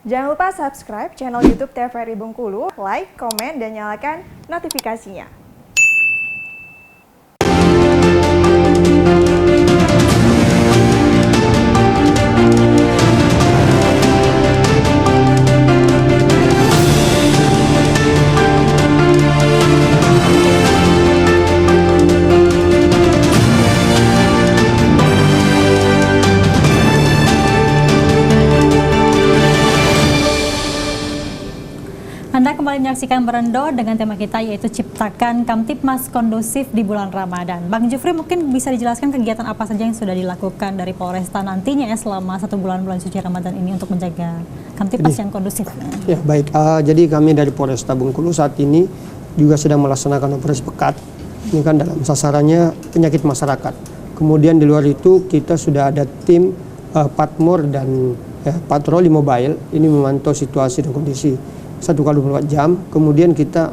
Jangan lupa subscribe channel YouTube TVRI Bengkulu, like, komen, dan nyalakan notifikasinya. Anda kembali menyaksikan Berendo dengan tema kita yaitu Ciptakan Kamtibmas Kondusif di bulan Ramadan. Bang Jufri, mungkin bisa dijelaskan kegiatan apa saja yang sudah dilakukan dari Polresta nantinya ya selama 1 bulan suci Ramadan ini untuk menjaga Kamtibmas yang kondusif. Ya baik, jadi kami dari Polresta Bengkulu saat ini juga sedang melaksanakan operasi pekat. Ini kan dalam sasarannya penyakit masyarakat. Kemudian di luar itu kita sudah ada tim Patmor dan patroli mobile ini memantau situasi dan kondisi 1x24 jam. Kemudian kita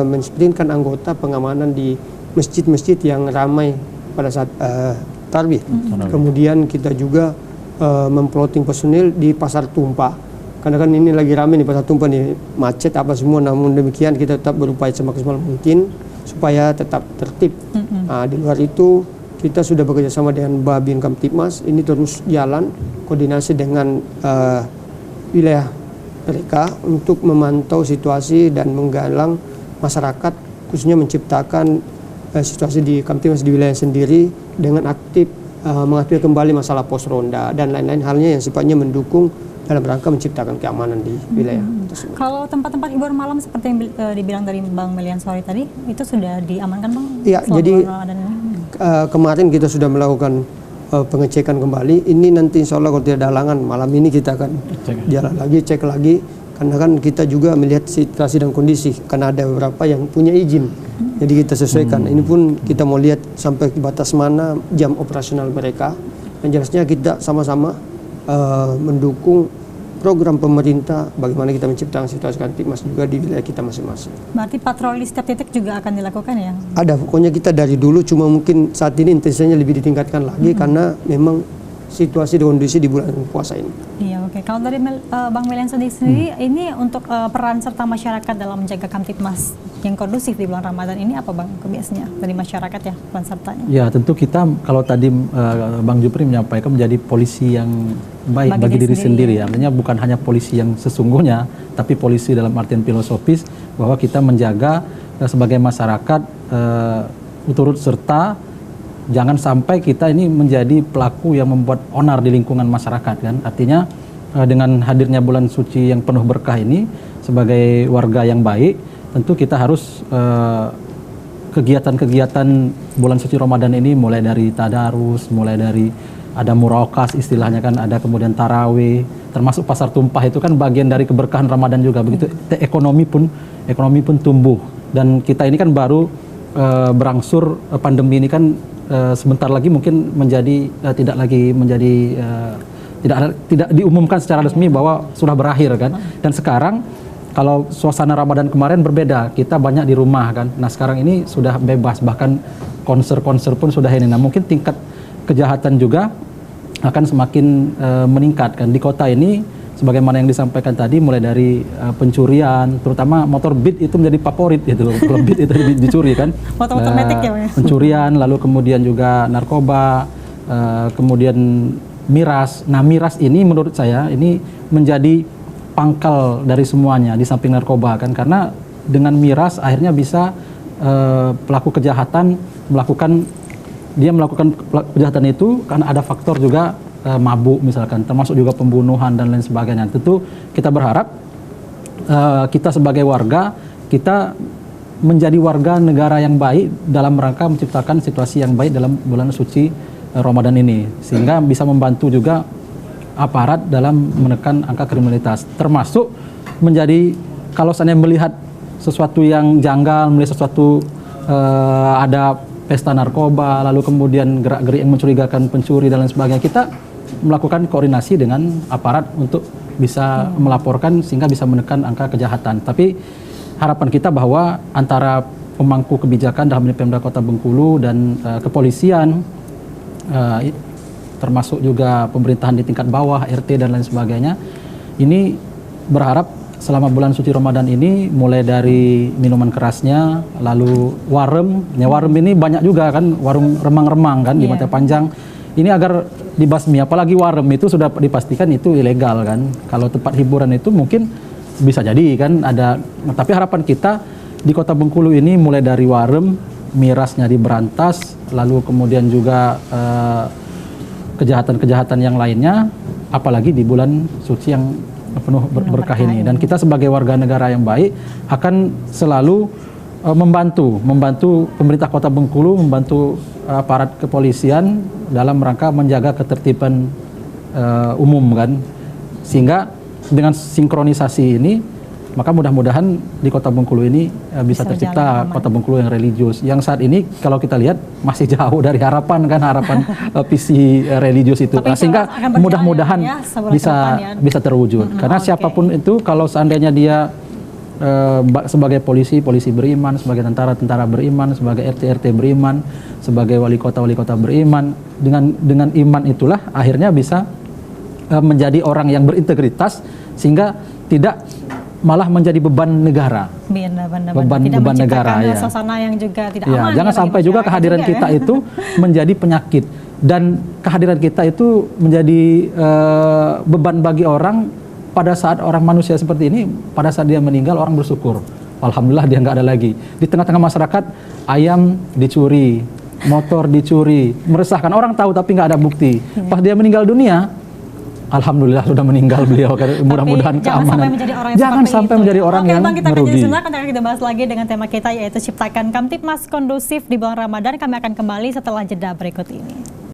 mensprintkan anggota pengamanan di masjid-masjid yang ramai pada saat tarawih. Kemudian kita juga memploting personil di pasar tumpah. Karena kan ini lagi ramai di pasar tumpah nih, macet apa semua. Namun demikian kita tetap berupaya semaksimal mungkin supaya tetap tertib. Di luar itu kita sudah bekerja sama dengan Babin Kamtibmas. Ini terus jalan koordinasi dengan wilayah mereka untuk memantau situasi dan menggalang masyarakat, khususnya menciptakan situasi di Kamtibmas di wilayah sendiri dengan aktif mengaktifkan kembali masalah pos ronda dan lain-lain halnya yang sifatnya mendukung dalam rangka menciptakan keamanan di wilayah tersebut. Kalau tempat-tempat hiburan malam seperti yang dibilang dari Bang Melian Sori tadi, itu sudah diamankan Bang? Iya, jadi kemarin kita sudah melakukan pengecekan kembali. Ini nanti insya Allah kalau tidak ada halangan malam ini kita akan jalan lagi, cek lagi, karena kan kita juga melihat situasi dan kondisi karena ada beberapa yang punya izin, jadi kita sesuaikan. Ini pun kita mau lihat sampai batas mana jam operasional mereka, dan jelasnya kita sama-sama mendukung program pemerintah bagaimana kita menciptakan situasi Kamtibmas juga di wilayah kita masing-masing. Berarti patroli setiap titik juga akan dilakukan ya? Ada, pokoknya kita dari dulu, cuma mungkin saat ini intensitasnya lebih ditingkatkan lagi karena memang situasi dan kondisi di bulan puasa ini. Iya, oke. Kalau dari Bang Melian sendiri, ini untuk peran serta masyarakat dalam menjaga Kamtibmas yang kondusif di bulan Ramadan ini apa Bang kebiasaannya dari masyarakat ya peran sertanya? Ya tentu kita kalau tadi Bang Jupri menyampaikan menjadi polisi yang baik bagi diri sendiri. Artinya bukan hanya polisi yang sesungguhnya, tapi polisi dalam artian filosofis bahwa kita menjaga sebagai masyarakat turut serta. Jangan sampai kita ini menjadi pelaku yang membuat onar di lingkungan masyarakat kan. Artinya dengan hadirnya bulan suci yang penuh berkah ini sebagai warga yang baik, tentu kita harus kegiatan-kegiatan bulan suci Ramadan ini mulai dari tadarus, mulai dari ada murakas istilahnya kan, ada kemudian tarawih, termasuk pasar tumpah itu kan bagian dari keberkahan Ramadan juga. Begitu ekonomi pun tumbuh, dan kita ini kan baru berangsur pandemi ini kan sebentar lagi mungkin menjadi tidak diumumkan secara resmi bahwa sudah berakhir kan. Dan sekarang kalau suasana Ramadan kemarin berbeda, kita banyak di rumah kan. Nah sekarang ini sudah bebas, bahkan konser-konser pun sudah ini. Nah mungkin tingkat kejahatan juga akan semakin meningkat kan di kota ini. Sebagaimana yang disampaikan tadi, mulai dari pencurian, terutama motor Beat itu menjadi favorit gitu. Kalau Beat itu dicuri kan. Motor-motor metik ya, pencurian, lalu kemudian juga narkoba, kemudian miras. Nah miras ini menurut saya ini menjadi pangkal dari semuanya di samping narkoba kan, karena dengan miras akhirnya bisa pelaku kejahatan melakukan kejahatan itu karena ada faktor juga mabuk misalkan, termasuk juga pembunuhan dan lain sebagainya. Tentu kita berharap kita sebagai warga, kita menjadi warga negara yang baik dalam rangka menciptakan situasi yang baik dalam bulan suci Ramadan ini, sehingga bisa membantu juga aparat dalam menekan angka kriminalitas, termasuk menjadi kalau saya melihat sesuatu yang janggal, melihat sesuatu ada pesta narkoba, lalu kemudian gerak-gerik yang mencurigakan, pencuri dan lain sebagainya, kita melakukan koordinasi dengan aparat untuk bisa melaporkan sehingga bisa menekan angka kejahatan. Tapi harapan kita bahwa antara pemangku kebijakan dalam Pemda Kota Bengkulu dan kepolisian, termasuk juga pemerintahan di tingkat bawah, RT dan lain sebagainya, ini berharap selama bulan suci Ramadan ini, mulai dari minuman kerasnya, lalu warem. Ya, warem ini banyak juga kan, warung remang-remang kan di Pantai Panjang. Ini agar dibasmi, apalagi warem itu sudah dipastikan itu ilegal kan. Kalau tempat hiburan itu mungkin bisa jadi kan ada, tapi harapan kita di Kota Bengkulu ini mulai dari warem, mirasnya diberantas, lalu kemudian juga kejahatan-kejahatan yang lainnya, apalagi di bulan suci yang penuh berkah ini. Dan kita sebagai warga negara yang baik akan selalu membantu pemerintah Kota Bengkulu, membantu aparat kepolisian dalam rangka menjaga ketertiban umum kan. Sehingga dengan sinkronisasi ini, maka mudah-mudahan di Kota Bengkulu ini bisa tercipta Kota Bengkulu yang religius. Yang saat ini kalau kita lihat masih jauh dari harapan visi religius itu. Nah, sehingga mudah-mudahan bisa terwujud. Karena siapapun itu, kalau seandainya dia sebagai polisi beriman, sebagai tentara beriman, sebagai RT beriman, sebagai wali kota beriman, dengan iman itulah akhirnya bisa menjadi orang yang berintegritas, sehingga tidak malah menjadi beban negara. Beban negara ya. Suasana yang juga tidak ya, aman. Jangan sampai juga kehadiran kita itu menjadi penyakit, dan kehadiran kita itu menjadi beban bagi orang. Pada saat orang manusia seperti ini, pada saat dia meninggal, orang bersyukur. Alhamdulillah dia nggak ada lagi. Di tengah-tengah masyarakat, ayam dicuri, motor dicuri, meresahkan. Orang tahu tapi nggak ada bukti. Pas dia meninggal dunia, alhamdulillah sudah meninggal beliau. Mudah-mudahan keamanan. Jangan sampai menjadi orang yang Bang, kita akan merugi. jadi sebentar, nanti akan kita bahas lagi dengan tema kita, yaitu ciptakan Kamtipmas kondusif di bulan Ramadan. Kami akan kembali setelah jeda berikut ini.